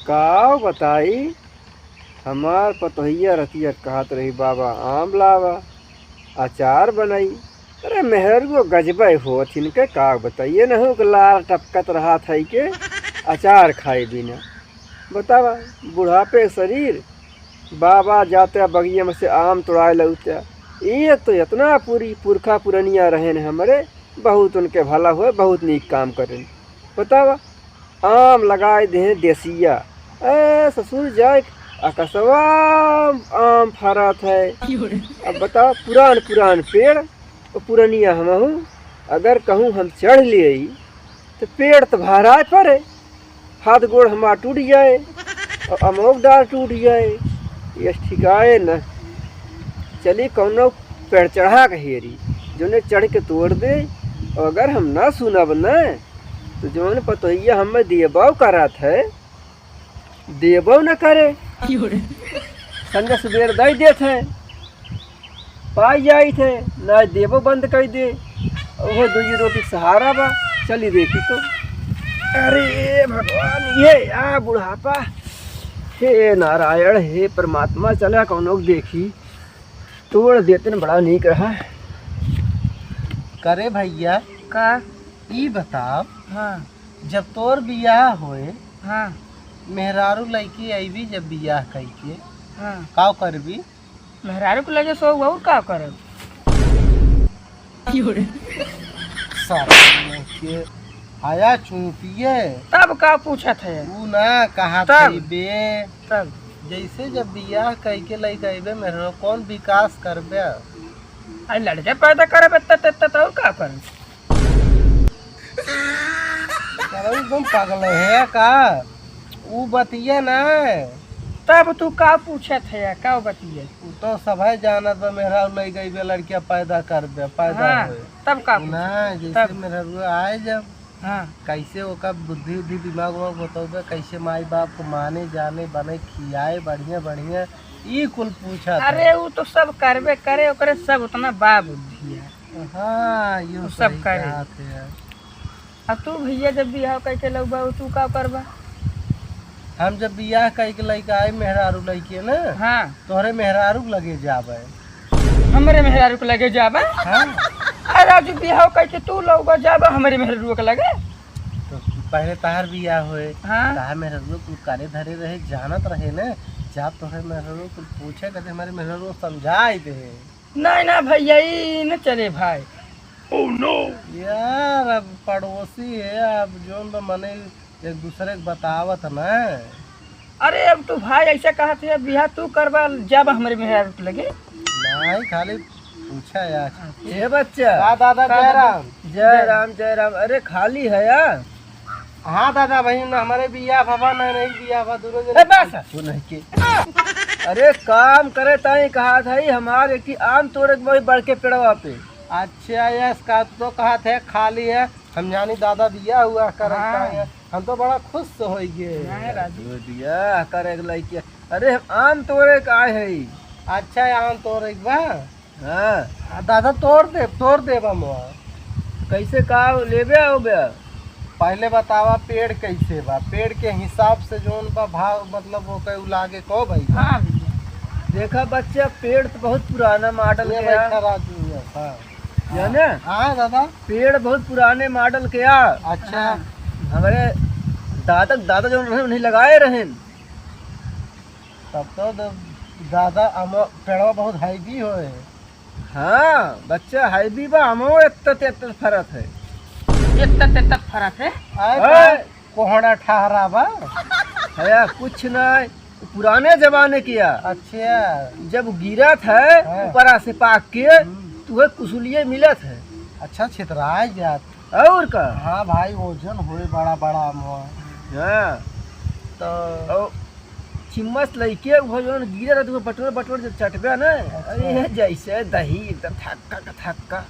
का बताई हमार पतोहिया रतिया कहत रही बाबा आम लावा अचार बनाई। अरे मेहर वो गजबे हो इनके का बताइए न हो कि लाल टपकत रहा था के अचार खाए बिना। बतावा बुढ़ापे शरीर बाबा जाते बगिया में से आम तोड़ाए लगते। ये तो इतना पूरी पुरखा पुरनिया रहे न हमारे बहुत उनके भला हुए बहुत नीक काम करें। बतावा आम लगाए दे देसिया ससुर जाए अकसवा आम फरत है। अब बताओ पुरान पुरान पेड़ और पुरनिया हम हूँ अगर कहूँ हम चढ़ लिए तो पेड़ तो भराए पड़े हाथ गोड़ हमारा टूट जाए और अमोक डार टूट जाए। ये ठिकाए न चली कौनो पेड़ चढ़ा के हेरी जो ने चढ़ के तोड़ दे। और अगर हम ना सुनब न तो जो ने पतोहिया हमें देबाव करात है देबाव न करे संग सुबेर दई देते हैं पाई जाई थे ना देबो बंद कर दे वो दुई रोटी सहारा बा चली देखी तो। अरे भगवान ये आ बुढ़ापा हे नारायण हे परमात्मा चला कौन लोग देखी तोड़ देते न बड़ा नीक रहा। करे भैया का ई बताओ हाँ जब तोर बियाह होए हाँ मेहरारू लड़की अबी जब बियाह कई के हाँ का करबी? मेहरारू को लगे सो और का करब सारा के आया चूपिए तब का पूछत है तू ना कहा तब। बे तब जैसे जब बियाह कई के लई गईबे मेहरारू कौन विकास करबे? आई लड़के पैदा करब तो और का करब? एकदम पागल है का ऊ बतिया ना तब तू का पूछत है का बतिए? ऊ तो सभे जानत बा मेहरारू लई गईबे लड़किया पैदा करबे पैदा हाँ होए तब का ना जैसे तब। मेहरारू आए जब हाँ कैसे ओका बुद्धि उद्धि दिमाग उमाग बतौबे कैसे माई बाप को माने जाने बने खियाए बढ़िया बढ़िया ई कुल पूछा। अरे वो तो सब करबे करे ओकरे सब उतना बा बुद्धि है। हाँ यो वो सब सही करे। बात है। अब तू भैया जब बियाह करके लग बा तू का करबा? हम जब बियाह कई के लइका आए मेहरारू लइके ना हाँ तोहरे मेहरारू लगे जाबे। हमारे मेहरारू को लगे जाबा? हाँ अरे आज बियाह करके तू लोग जाबा हमारे मेहरारू को लगे? तो पहले तार बियाह होए हाँ तार मेहरारू कुल करे धरे रहे जानत रहे ना जब तोहरे मेहरारू कुल पूछे कहते हमारे मेहरारू समझाई दे। नहीं ना भैया ये न चले भाई। ओह नो यार अब पड़ोसी है अब जोन बा मने एक दूसरे को बतावत ना। अरे अब तू भाई ऐसा कहा थे बियाह तू करवा जाबा हमारे मेहरारू को लगे? नहीं खाली पूछा यार। ये बच्चा हाँ दादा जय राम। जय राम जय राम। अरे खाली है यार? हाँ दादा भाई ना हमारे बिया बाबा ना नहीं बिया बा दोनों ए बस वो नहीं के अरे काम करे ताई कहा था हमारे की आम तोड़े के वही बढ़ के पेड़वा पे। अच्छा यस का तो कहा थे खाली है हम जानी दादा बिया हुआ करता है हम तो बड़ा खुश हो गए। राजू बियाह करे के लइके अरे हम आम तोड़े के आए है। अच्छा यहाँ तोड़ एक बा हाँ दादा तोड़ दे बा मुआ। कैसे का लेबे आओ बे? पहले बतावा पेड़ कैसे बा पेड़ के हिसाब से जोन बा भाव मतलब वो कई लागे को भाई। हाँ भैया देखा बच्चा पेड़ तो बहुत पुराना मॉडल ये के बैठा है राजू है, हाँ जाने हाँ दादा। पेड़ बहुत पुराने मॉडल के आ अच्छा हमारे दादा जो रहे उन्हें लगाए रहे। तब तो दादा पेड़वा बहुत हैवी होए। हाँ बच्चा हैवी बा हमो इतना फर्क है। इतना फर्क है? आए कोहड़ा ठहरा बा। है कुछ नहीं पुराने जमाने किया अच्छा जब गिरा था हाँ। ऊपर से पाक के तो कुसुलिये मिलत है। अच्छा छितराए जात और का हाँ भाई ओजन हुए बड़ा बड़ा मुआ। हाँ तो चिम्मच लइके वो जो गिरा रहा तो बटोर बटोर जब चटबे ना अरे जैसे दही एकदम थक्का थक्का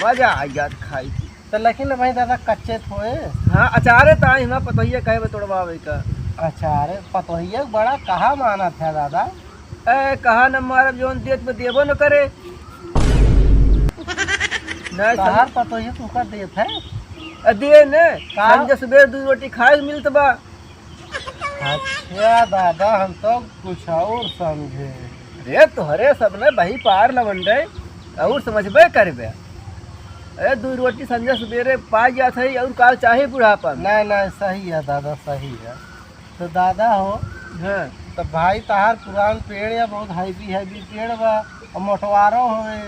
मजा आ जात खाई थी। तो लेकिन भाई दादा कच्चे थोए। हाँ अचारे ताई हमारा पतोहिया कहे तोड़वावे का। अच्छा अरे पतोहिया बड़ा कहा माना था दादा? ए कहा न मारब जोन देत में देबो न करे नहीं बाहर पतोहिया तुका देत है दे ने संजय सुबह 2 रोटी खाए मिलत बा। अच्छा दादा हम तो कुछ और समझे। अरे तोहरे सब ने बही पार लवंडे और समझबे करबे। अरे 2 रोटी संजय सवेरे पा जात है और काल चाहे बुढ़ापा में। नहीं नहीं सही है दादा सही है। तो दादा हो हाँ तो भाई तहार पुरान पेड़ या बहुत हैवी हैवी पेड़ बा और मोटवारो होवे।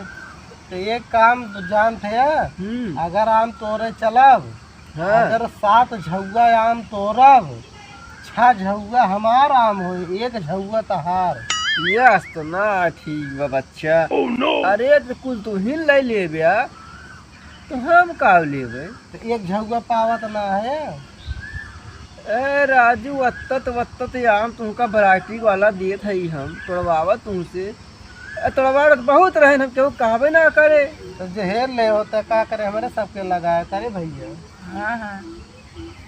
तो एक काम जानते हैं अगर आम तोड़े चलब हाँ अगर 7 झुआ आम तोड़ब 6 झुआ हमार आम हो 1 झुआ तहार। यस तो ना ठीक बा बच्चा। अरे तो कुल तू ही ले लेबे तो हम का लेबे। तो 1 झुआ पावत ना है। ए राजू वत्तत आम तुमका वैरायटी वाला देत है हम तोड़वावा तुमसे। तोड़वा तो बहुत रहे हम केहू कहबे ना करे। तो जहर ले होता का करे हमारे सबके लगाया करे भैया। हाँ हाँ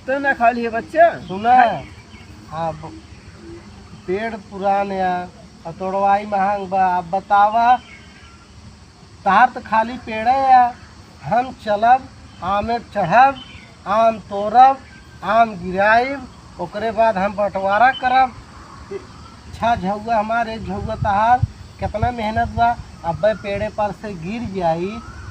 तो ना खाली है बच्चा। सुना अब पेड़ पुरान या और तोड़वाई महंग बा। अब बतावा तार तो खाली पेड़ है या हम चलब आमे चढ़ब आम तोड़ब आम गिराइब ओकरे बाद हम बंटवारा करब। 6 झुआ हमारे 1 झुआ तहार। कितना मेहनत बा। अब पेड़े पर से गिर जाई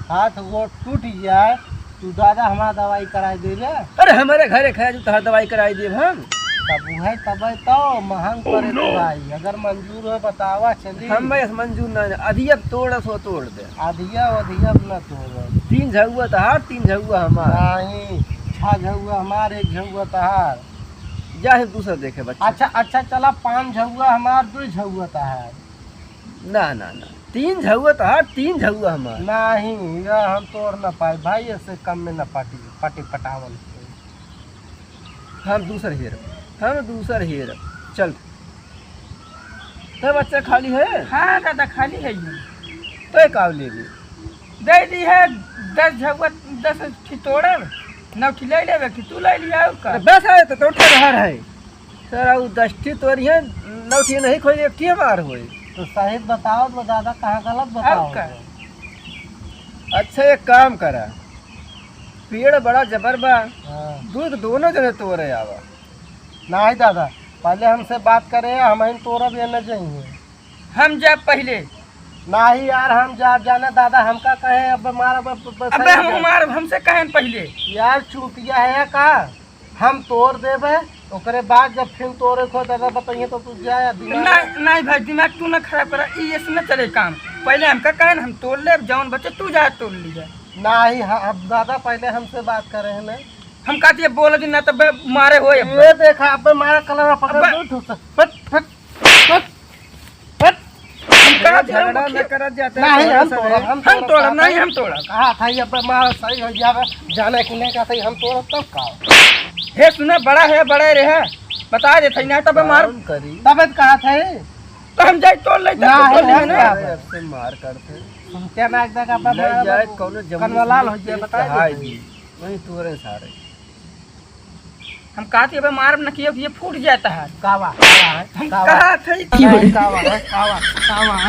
हाथ वो टूट जाए तू दादा हमारा दवाई कराई दे ले। अरे हमारे घरे खाए जो तोहर दवाई कराई देब हम। तब है तब तो महंग पड़े तो भाई अगर मंजूर हो बतावा चली। हम भाई मंजूर ना अधिया तोड़ सो तोड़ दे। अधिया न तोड़ 3 झुआ तहार 3 झुआ हमार। नहीं 6 झुआ हमारे 1 झुआ तहार। जा है दूसरा देखे बच्चा। अच्छा चला 5 झुआ हमार 2 झुआ तहार। ना ना ना 3 झुआ तहार 3 झुआ हमार। नहीं यह हम तोड़ न पाए भाई इससे कम में न पाटी पटावल। हम दूसर हेर चल। तो बच्चा खाली है। हाँ दादा खाली है ये। तो एक आव ले दे दी है 10 झुआ 10 ठी तोड़ब 9 ठी ले लेबे कि तू ले लिया का। बस है तो तोड़ते बाहर है सर। और 10 ठी तोड़िए 9 ठी नहीं खोई 1 ठी मार होई। तो सही बताओ तो दादा कहाँ गलत बताओ। अच्छा एक काम करा पेड़ बड़ा जबर बा हाँ। दूध दोनों जने तोड़े आवा। नहीं दादा पहले हमसे बात करे हम तोड़ब या न जाइए। हम जब पहले नहीं यार हम जाने दादा हमका कहे अब हमारा अबे हम हमसे कहें पहले यार चूतिया है का हम तोड़ देवे ओकरे बाद जब फिर तोड़े को दादा बताइए तो तू जाए नहीं भाई दिमाग तू ना खराब करा ये न चले काम। पहले हमका कहें हम तोड़ ले जौन बच्चे तू जा तोड़ लीजिए। नहीं अब दादा पहले हमसे बात करे है ना हम कहते हैं बोल दिन ना तब मारे हो ये देखा अब मारा कलर पकड़ दो फट फट फट फट झगड़ा न करत जाते। नहीं हम तोड़ब नहीं हम तोड़ब कहा था अब मारा सही हो जावे जाने के नहीं कहते हम तोड़ब तब का हे सुना बड़ा है बड़े रहे बता देते ना तब मार करी तब कहा था तो हम जाए तोड़ ले से मार करते सुनते ना एक जगह ले जाए कोनो कनवालाल हो जाए बता वही तोरे सारे। हम कहते हैं मार न किया ये फूट जाता है। कावा हम कहा थे कावा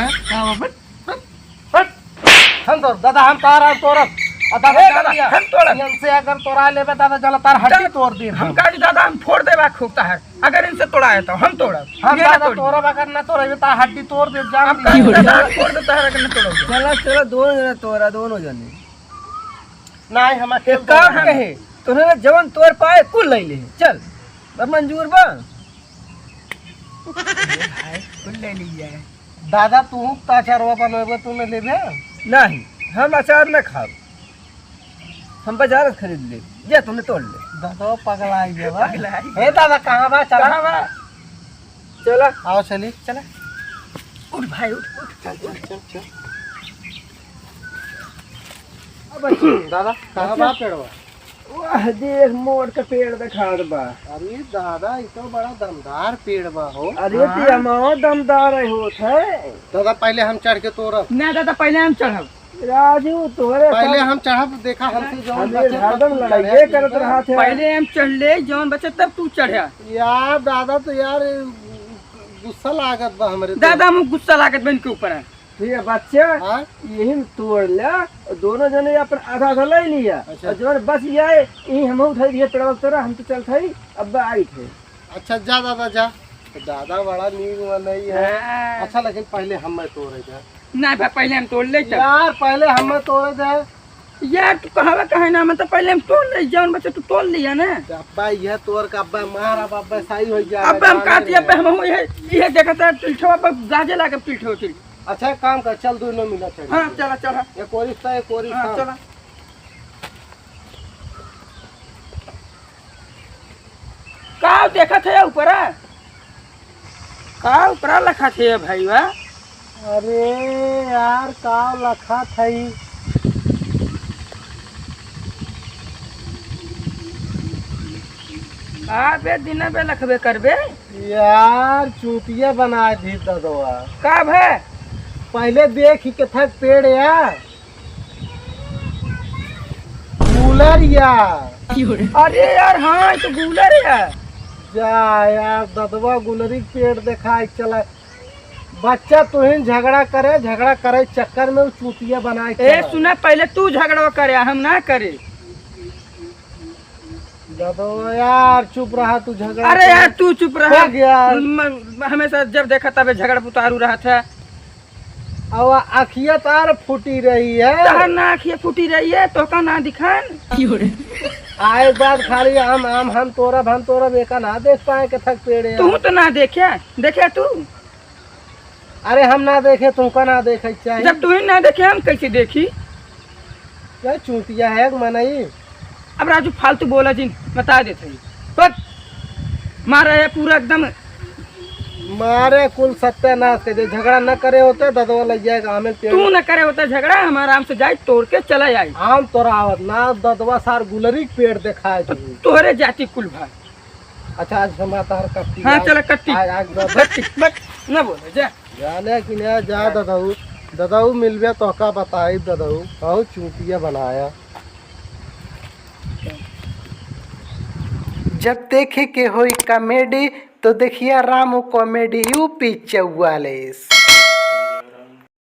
हम तो दादा हम तारा तोड़ब हम तोड़ब इनसे अगर तोड़ा लेबे दादा चला तार हड्डी तोड़ दी हम कहा दादा हम फोड़ देबा खूबता है अगर इनसे तोड़ाए तो हम तोड़ब हम दादा तोड़ब अगर न तोड़े तार हड्डी तोड़ दे जान फोड़ देता है अगर न तोड़ोगे। चलो दोनों जने तोड़ा दोनों जने। नहीं हम एक काम कहे तूने जवन तोड़ पाए कुल ले ले चल अब मंजूर बा। भाई कुल ले लीजिए दादा तू अचारवा बनवेबे तू न लेबे। नहीं हम अचार न खाब हम बाजार से खरीद ले जा तूने तोड़ ले। दादा पगलाई जेबा हे दादा कहां बा चला चला आओ चली चला उठ भाई उठ चल दादा कहां बा पेड़वा। वाह देख मोड़ का पेड़ दिखा बा। अरे दादा ये तो बड़ा दमदार पेड़ बा हो। अरे ते हमारा दमदार होत है। दादा पहले हम चढ़ के तोड़ब ना दादा पहले हम चढ़ब राजू तोरे पहले हम चढ़ब देखा हमसे जौन बचे हरदम लड़ाई करत रहा थे। पहले हम चढ़ ले जौन बचे तब तू चढ़ा। यार दादा तो यार गुस्सा लागत बा हमरे दादा हम गुस्सा लागत बन के ऊपर है ठीक है बच्चा हाँ यही में तोड़ लिया और दोनों जने अपन आधा आधा ले लिया अच्छा। और जो बस जाए यही हम उठाई दिए पेड़वा तोरा हम तो चलते ही अब आई थे। अच्छा जा दादा जा। तो दादा बड़ा नीक नहीं है। अच्छा लेकिन पहले हम तोड़े जाए नहीं भाई पहले हम तोड़ ले चल। यार, पहले हम तोड़े जाए यार तू कहावा कहे ना मतलब पहले हम तोड़ ले जौन बच्चे तू तोड़ लिया ना। अब्बा यह तोड़ का अब्बा मार अब अब्बा सही हो जाए। अब हम काट दिया हम ये देखा था पिलठवा पर गाजे लाके पिलठो चिल। अच्छा एक काम कर, चल दोनों मिला चल। हाँ चला चला। एक और रिश्ता एक और हाँ रिश्ता। चला। का देखा थे ऊपर का ऊपर लखा थे भाई वाह। अरे यार का लखा थई बे दिन बे लखबे करबे यार, चूतिया बना दी ददवा। का भे पहले देख ही के थक पेड़ यार कूलर यार। अरे यार हाँ ये तो गूलर है। जा यार ददवा गुलरी के पेड़ देखा चला। बच्चा तुहिन झगड़ा करे चक्कर में वो चूतिया बनाए ए सुना पहले तू झगड़ा करे हम ना करे। ददवा यार चुप रहा तू झगड़ा। अरे यार तू चुप रहा। हो गया। हमेशा जब देखा तब झगड़ा पुतारू रहा था। अब आखिया तार फूटी रही है। तहर ना आँखिया फूटी रही है तो का ना दिखान। आए बात खाली हम तोरा बेका ना देख पाए के थक पेड़ यार। तू तो ना देखे तू। अरे हम ना देखे तुमका ना देखे चाहिए। जब तू ही ना देखे हम कैसे देखी। क्या चूतिया है मनई। अब राजू फालतू बोला जी बता देते बस मारा है पूरा एकदम। मारे कुल सत्यानाश कर दे। झगड़ा न करे होते ददवा लग जाएगा हमें पेड़। तू न करे होता झगड़ा हम आराम से जाए तोड़ के चला जाए। आम तोरा आवत ना ददवा सार गुलरी के पेड़ दिखाए तो तोहरे जाति कुल भाई। अच्छा आज हम तार कट्टी। हाँ चला कट्टी आज कट्टी बस न बोले जा जाने कि नहीं जा ददाऊ मिलबे तो का बताई ददाऊ बहुत चूतिया बनाया। जब देखे के होई कॉमेडी तो देखिए रामू कॉमेडी यूपी 44।